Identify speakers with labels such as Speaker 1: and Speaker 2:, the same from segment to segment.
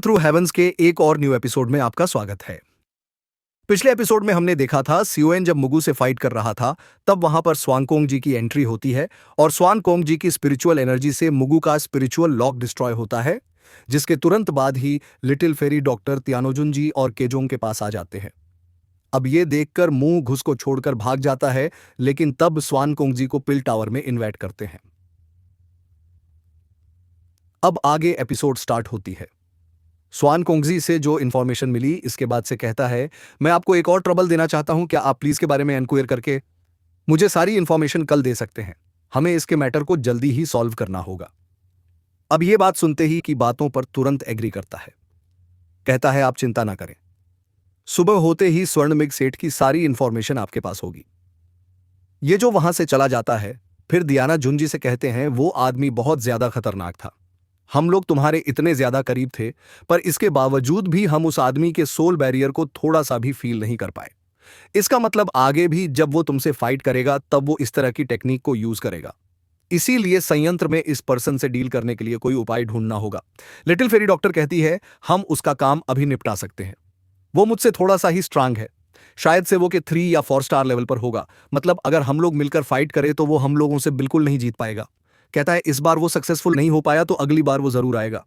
Speaker 1: Through heavens के एक और न्यू एपिसोड में आपका स्वागत है। पिछले एपिसोड में हमने देखा था सियोएन जब मुगु से फाइट कर रहा था, तब वहां पर स्वांगकोंग जी की एंट्री होती है और स्वांगकोंग जी की स्पिरिचुअल एनर्जी से मुगु का स्पिरिचुअल लॉक डिस्ट्रॉय होता है, जिसके तुरंत बाद ही लिटिल फेरी डॉक्टर तियानोजुन जी और केजोंग के पास आ जाते हैं। अब ये देखकर मुंह घुस को छोड़कर भाग जाता है, लेकिन तब स्वांगकोंग जी को पिल टावर में इन्वाइट करते हैं। अब आगे एपिसोड स्टार्ट होती है। स्वानकोंगजी से जो इन्फॉर्मेशन मिली इसके बाद से कहता है, मैं आपको एक और ट्रबल देना चाहता हूं, क्या आप प्लीज के बारे में एनक्वायर करके मुझे सारी इन्फॉर्मेशन कल दे सकते हैं। हमें इसके मैटर को जल्दी ही सॉल्व करना होगा। अब यह बात सुनते ही की बातों पर तुरंत एग्री करता है। कहता है, आप चिंता ना करें, सुबह होते ही स्वर्णमिग सेठ की सारी इन्फॉर्मेशन आपके पास होगी। ये जो वहां से चला जाता है, फिर दियाना जुंजी से कहते हैं, वो आदमी बहुत ज्यादा खतरनाक था। हम लोग तुम्हारे इतने ज्यादा करीब थे, पर इसके बावजूद भी हम उस आदमी के सोल बैरियर को थोड़ा सा भी फील नहीं कर पाए। इसका मतलब आगे भी जब वो तुमसे फाइट करेगा तब वो इस तरह की टेक्निक को यूज करेगा। इसीलिए संयंत्र में इस पर्सन से डील करने के लिए कोई उपाय ढूंढना होगा। लिटिल फेरी डॉक्टर कहती है, हम उसका काम अभी निपटा सकते हैं। वो मुझसे थोड़ा सा ही स्ट्रांग है, शायद से वो के 3 या 4 स्टार लेवल पर होगा। मतलब अगर हम लोग मिलकर फाइट करें तो वो हम लोगों से बिल्कुल नहीं जीत पाएगा। कहता है, इस बार वो सक्सेसफुल नहीं हो पाया तो अगली बार वो जरूर आएगा।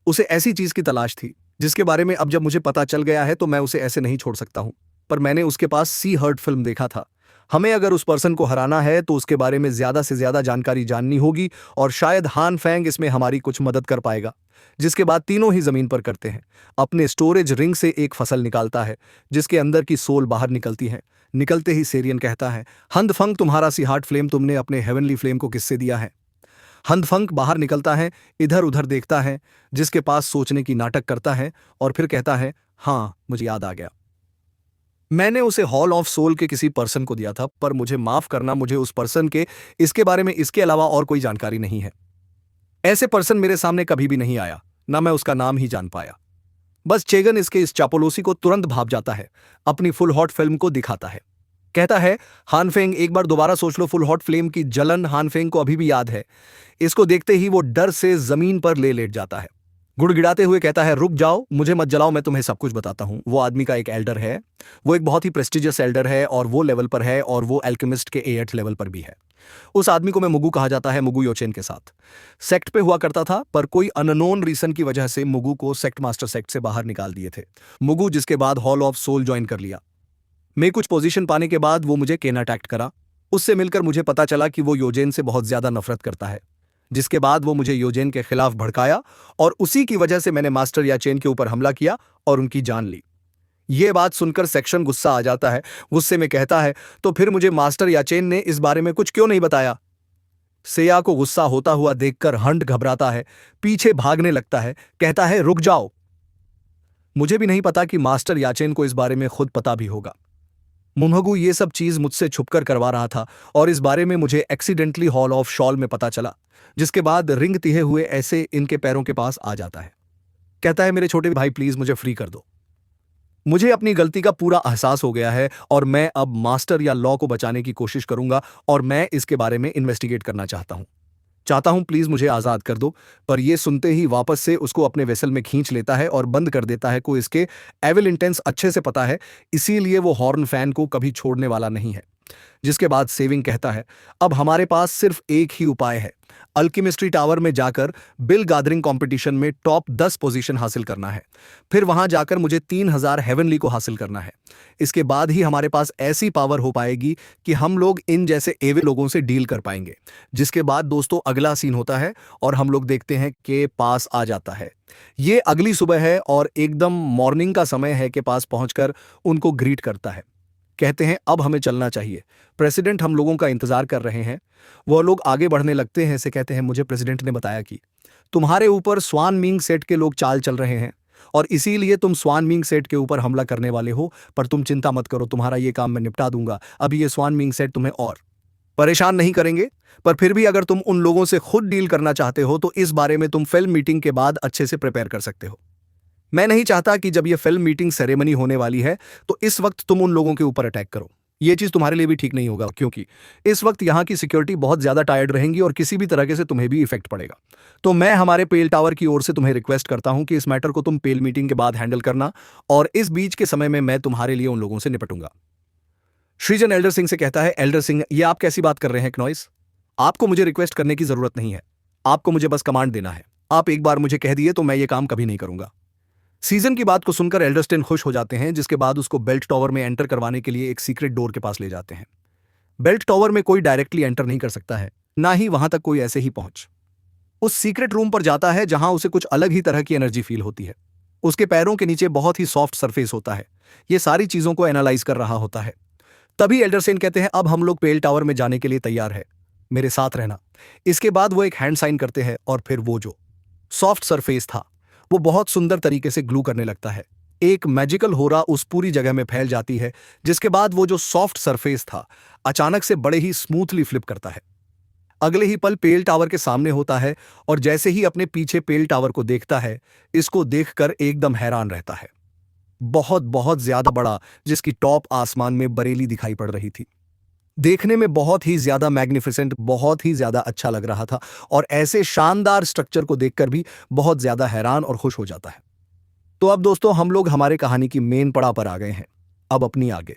Speaker 1: उसे ऐसी चीज की तलाश थी जिसके बारे में अब जब मुझे पता चल गया है तो मैं उसे ऐसे नहीं छोड़ सकता हूं। पर मैंने उसके पास सी हर्ट फिल्म देखा था। हमें अगर उस पर्सन को हराना है तो उसके बारे में ज्यादा से ज्यादा जानकारी जाननी होगी, और शायद हान फैंग इसमें हमारी कुछ मदद कर पाएगा। जिसके बाद तीनों ही जमीन पर करते हैं। अपने स्टोरेज रिंग से एक फसल निकालता है जिसके अंदर की सोल बाहर निकलती है। निकलते ही सेरियन कहता है, हंदफंग, तुम्हारा सी हार्ट फ्लेम तुमने अपने हेवनली फ्लेम को किससे दिया है। हंदफंक बाहर निकलता है, इधर उधर देखता है, जिसके पास सोचने की नाटक करता है और फिर कहता है, हाँ मुझे याद आ गया, मैंने उसे हॉल ऑफ सोल के किसी पर्सन को दिया था, पर मुझे माफ करना, मुझे उस पर्सन के इसके बारे में इसके अलावा और कोई जानकारी नहीं है। ऐसे पर्सन मेरे सामने कभी भी नहीं आया, ना मैं उसका नाम ही जान पाया। बस चेगन इसके इस चापोलोसी को तुरंत भाप जाता है, अपनी फुल हॉट फिल्म को दिखाता है। कहता है, हानफेंग एक बार दोबारा सोच लो, फुल हॉट फ्लेम की जलन हानफेंग को अभी भी याद है। इसको देखते ही वो डर से जमीन पर लेट जाता है। गुड़गिड़ाते हुए कहता है, रुक जाओ, मुझे मत जलाओ, मैं तुम्हें सब कुछ बताता हूं। वो आदमी का एक एल्डर है, वो एक बहुत ही प्रेस्टिजियस एल्डर है और वो लेवल पर है, और वो एल्केमिस्ट के 8th लेवल पर भी है। उस आदमी को मैं मुगु कहा जाता है, मुगु योचेन के साथ सेक्ट पे हुआ करता था, पर कोई अननोन रीजन की वजह से मुगु को सेक्ट मास्टर सेक्ट से बाहर निकाल दिए थे। मुगु जिसके बाद हॉल ऑफ सोल ज्वाइन कर लिया। मैं कुछ पोजीशन पाने के बाद वो मुझे केना अटैक्ट करा। उससे मिलकर मुझे पता चला कि वो योजेन से बहुत ज्यादा नफरत करता है। जिसके बाद वो मुझे योजेन के खिलाफ भड़काया और उसी की वजह से मैंने मास्टर याचेन के ऊपर हमला किया और उनकी जान ली। ये बात सुनकर सेक्शन गुस्सा आ जाता है। गुस्से में कहता है, तो फिर मुझे मास्टर याचेन ने इस बारे में कुछ क्यों नहीं बताया। सेया को गुस्सा होता हुआ देखकर हंट घबराता है, पीछे भागने लगता है। कहता है, रुक जाओ, मुझे भी नहीं पता कि मास्टर याचेन को इस बारे में खुद पता भी होगा। मुनहगु ये सब चीज मुझसे छुपकर करवा रहा था और इस बारे में मुझे एक्सीडेंटली हॉल ऑफ शॉल में पता चला। जिसके बाद रिंग तिहे हुए ऐसे इनके पैरों के पास आ जाता है। कहता है, मेरे छोटे भाई प्लीज मुझे फ्री कर दो। मुझे अपनी गलती का पूरा एहसास हो गया है और मैं अब मास्टर या लॉ को बचाने की कोशिश करूंगा, और मैं इसके बारे में इन्वेस्टिगेट करना चाहता हूं, प्लीज मुझे आजाद कर दो। पर यह सुनते ही वापस से उसको अपने वेसल में खींच लेता है और बंद कर देता है। को इसके एविल इंटेंस अच्छे से पता है, इसीलिए वो हॉर्न फैन को कभी छोड़ने वाला नहीं है। जिसके बाद सेविंग कहता है, अब हमारे पास सिर्फ एक ही उपाय है, अल्केमिस्ट्री टावर में जाकर बिल गैदरिंग कंपटीशन में टॉप 10 पोजीशन हासिल करना है। फिर वहां जाकर मुझे 3000 हेवनली को हासिल करना है। इसके बाद ही हमारे पास ऐसी पावर हो पाएगी कि हम लोग इन जैसे एवे लोगों से डील कर पाएंगे। जिसके बाद दोस्तों अगला सीन होता है और हम लोग देखते हैं कि पास आ जाता है। ये अगली सुबह है और एकदम मॉर्निंग का समय है कि पास पहुंचकर उनको ग्रीट करता है। कहते हैं, अब हमें चलना चाहिए, प्रेसिडेंट हम लोगों का इंतजार कर रहे हैं। वह लोग आगे बढ़ने लगते हैं। से कहते हैं, मुझे प्रेसिडेंट ने बताया कि तुम्हारे ऊपर स्वान मिंग सेट के लोग चाल चल रहे हैं और इसीलिए तुम स्वान मिंग सेट के ऊपर हमला करने वाले हो। पर तुम चिंता मत करो, तुम्हारा ये काम मैं निपटा दूंगा। अभी ये स्वान मिंग सेट तुम्हें और परेशान नहीं करेंगे, पर फिर भी अगर तुम उन लोगों से खुद डील करना चाहते हो तो इस बारे में तुम फिल्म मीटिंग के बाद अच्छे से प्रिपेयर कर सकते हो। मैं नहीं चाहता कि जब यह फिल्म मीटिंग सेरेमनी होने वाली है तो इस वक्त तुम उन लोगों के ऊपर अटैक करो। ये चीज़ तुम्हारे लिए भी ठीक नहीं होगा, क्योंकि इस वक्त यहाँ की सिक्योरिटी बहुत ज़्यादा टायर्ड रहेंगी और किसी भी तरीके से तुम्हें भी इफेक्ट पड़ेगा। तो मैं हमारे पेल टावर की ओर से तुम्हें रिक्वेस्ट करता हूँ कि इस मैटर को तुम पेल मीटिंग के बाद हैंडल करना, और इस बीच के समय में मैं तुम्हारे लिए उन लोगों से निपटूंगा। श्रीजन एल्डर सिंह से कहता है, एल्डर सिंह, ये आप कैसी बात कर रहे हैं क्नॉइस? आपको मुझे रिक्वेस्ट करने की जरूरत नहीं है, आपको मुझे बस कमांड देना है। आप एक बार मुझे कह दिए तो मैं ये काम कभी नहीं करूंगा। सीजन की बात को सुनकर एल्डरस्टेन खुश हो जाते हैं, जिसके बाद उसको बेल्ट टॉवर में एंटर करवाने के लिए एक सीक्रेट डोर के पास ले जाते हैं। बेल्ट टॉवर में कोई डायरेक्टली एंटर नहीं कर सकता है, ना ही वहां तक कोई ऐसे ही पहुंच। उस सीक्रेट रूम पर जाता है जहां उसे कुछ अलग ही तरह की एनर्जी फील होती है। उसके पैरों के नीचे बहुत ही सॉफ्ट सरफेस होता है। ये सारी चीजों को एनालाइज कर रहा होता है। तभी एल्डरसेन कहते हैं, अब हम लोग पेल टावर में जाने के लिए तैयार है, मेरे साथ रहना। इसके बाद वो एक हैंड साइन करते हैं और फिर वो जो सॉफ्ट सरफेस था वो बहुत सुंदर तरीके से ग्लू करने लगता है। एक मैजिकल होरा उस पूरी जगह में फैल जाती है, जिसके बाद वो जो सॉफ्ट सरफेस था अचानक से बड़े ही स्मूथली फ्लिप करता है। अगले ही पल पेल टावर के सामने होता है और जैसे ही अपने पीछे पेल टावर को देखता है, इसको देखकर एकदम हैरान रहता है। बहुत बहुत ज्यादा बड़ा, जिसकी टॉप आसमान में बरेली दिखाई पड़ रही थी। देखने में बहुत ही ज्यादा मैग्निफिसेंट, बहुत ही ज्यादा अच्छा लग रहा था, और ऐसे शानदार स्ट्रक्चर को देखकर भी बहुत ज्यादा हैरान और खुश हो जाता है। तो अब दोस्तों हम लोग हमारे कहानी की मेन पड़ाव पर आ गए हैं। अब अपनी आगे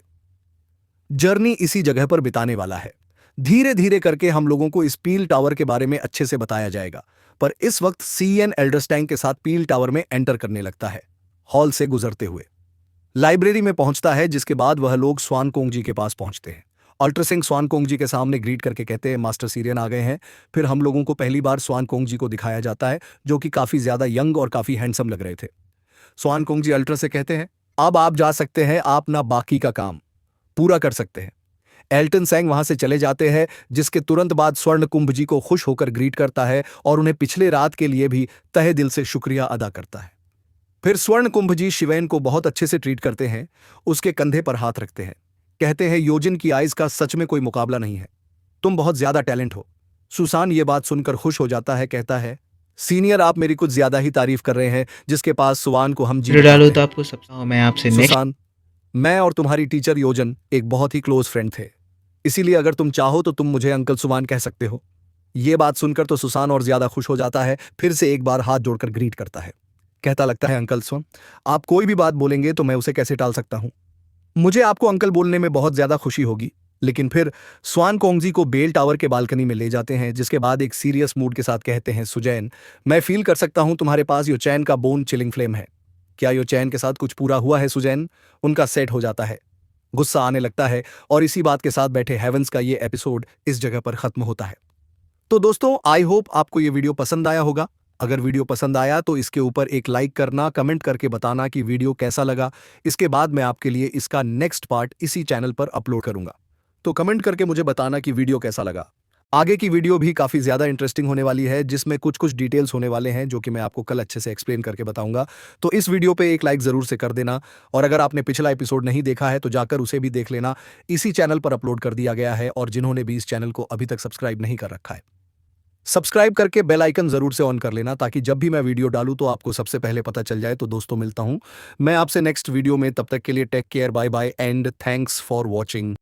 Speaker 1: जर्नी इसी जगह पर बिताने वाला है। धीरे धीरे करके हम लोगों को इस पील टावर के बारे में अच्छे से बताया जाएगा, पर इस वक्त सीएन एल्डरस्टैंग के साथ पील टावर में एंटर करने लगता है, हॉल से गुजरते हुए लाइब्रेरी में पहुंचता है, जिसके बाद वह लोग स्वान कोंग जी के पास पहुंचते हैं। अल्ट्रा सिंह स्वान कोंग जी के सामने ग्रीट करके कहते हैं, मास्टर सीरियन आ गए हैं। फिर हम लोगों को पहली बार स्वान कोंग जी को दिखाया जाता है, जो कि काफी ज्यादा यंग और काफी हैंडसम लग रहे थे। स्वान कोंग जी अल्ट्रा से कहते हैं, अब आप जा सकते हैं, आप ना बाकी का काम पूरा कर सकते हैं। एल्टन सैंग वहां से चले जाते हैं, जिसके तुरंत बाद स्वर्ण कुंभ जी को खुश होकर ग्रीट करता है और उन्हें पिछले रात के लिए भी तहे दिल से शुक्रिया अदा करता है। फिर स्वर्ण कुंभ जी शिवेन को बहुत अच्छे से ट्रीट करते हैं, उसके कंधे पर हाथ रखते हैं, कहते हैं, योजिन की आइज का सच में कोई मुकाबला नहीं है, तुम बहुत ज्यादा टैलेंट हो। सुसान ये बात सुनकर खुश हो जाता है, कहता है, सीनियर आप मेरी कुछ ज्यादा ही तारीफ कर रहे हैं, जिसके पास सुवान को हम जी
Speaker 2: डालो तो आपको सब मैं आपसे नेक्स्ट
Speaker 1: सुसान, मैं और तुम्हारी टीचर योजन एक बहुत ही क्लोज फ्रेंड थे, इसीलिए अगर तुम चाहो तो तुम मुझे अंकल सुवान कह सकते हो। ये बात सुनकर तो सुसान और ज्यादा खुश हो जाता है, फिर से एक बार हाथ जोड़कर ग्रीट करता है, कहता लगता है, अंकल सुन, आप कोई भी बात बोलेंगे तो मैं उसे कैसे टाल सकता हूं। मुझे आपको अंकल बोलने में बहुत ज्यादा खुशी होगी। लेकिन फिर स्वान कोंगजी को बेल टावर के बालकनी में ले जाते हैं, जिसके बाद एक सीरियस मूड के साथ कहते हैं, सुजैन, मैं फील कर सकता हूं तुम्हारे पास यो चैन का बोन चिलिंग फ्लेम है। क्या यो चैन के साथ कुछ पूरा हुआ है सुजैन? उनका सेट हो जाता है, गुस्सा आने लगता है, और इसी बात के साथ बैठे हेवंस का ये एपिसोड इस जगह पर खत्म होता है। तो दोस्तों आई होप आपको ये वीडियो पसंद आया होगा। अगर वीडियो पसंद आया तो इसके ऊपर एक लाइक करना, कमेंट करके बताना कि वीडियो कैसा लगा। इसके बाद मैं आपके लिए इसका नेक्स्ट पार्ट इसी चैनल पर अपलोड करूंगा, तो कमेंट करके मुझे बताना कि वीडियो कैसा लगा। आगे की वीडियो भी काफ़ी ज़्यादा इंटरेस्टिंग होने वाली है, जिसमें कुछ कुछ डिटेल्स होने वाले हैं जो कि मैं आपको कल अच्छे से एक्सप्लेन करके बताऊंगा। तो इस वीडियो पे एक लाइक ज़रूर से कर देना, और अगर आपने पिछला एपिसोड नहीं देखा है तो जाकर उसे भी देख लेना, इसी चैनल पर अपलोड कर दिया गया है। और जिन्होंने भी इस चैनल को अभी तक सब्सक्राइब नहीं कर रखा है, सब्सक्राइब करके बेल आइकन जरूर से ऑन कर लेना, ताकि जब भी मैं वीडियो डालूं तो आपको सबसे पहले पता चल जाए। तो दोस्तों मिलता हूं मैं आपसे नेक्स्ट वीडियो में, तब तक के लिए take care, bye bye and thanks for watching.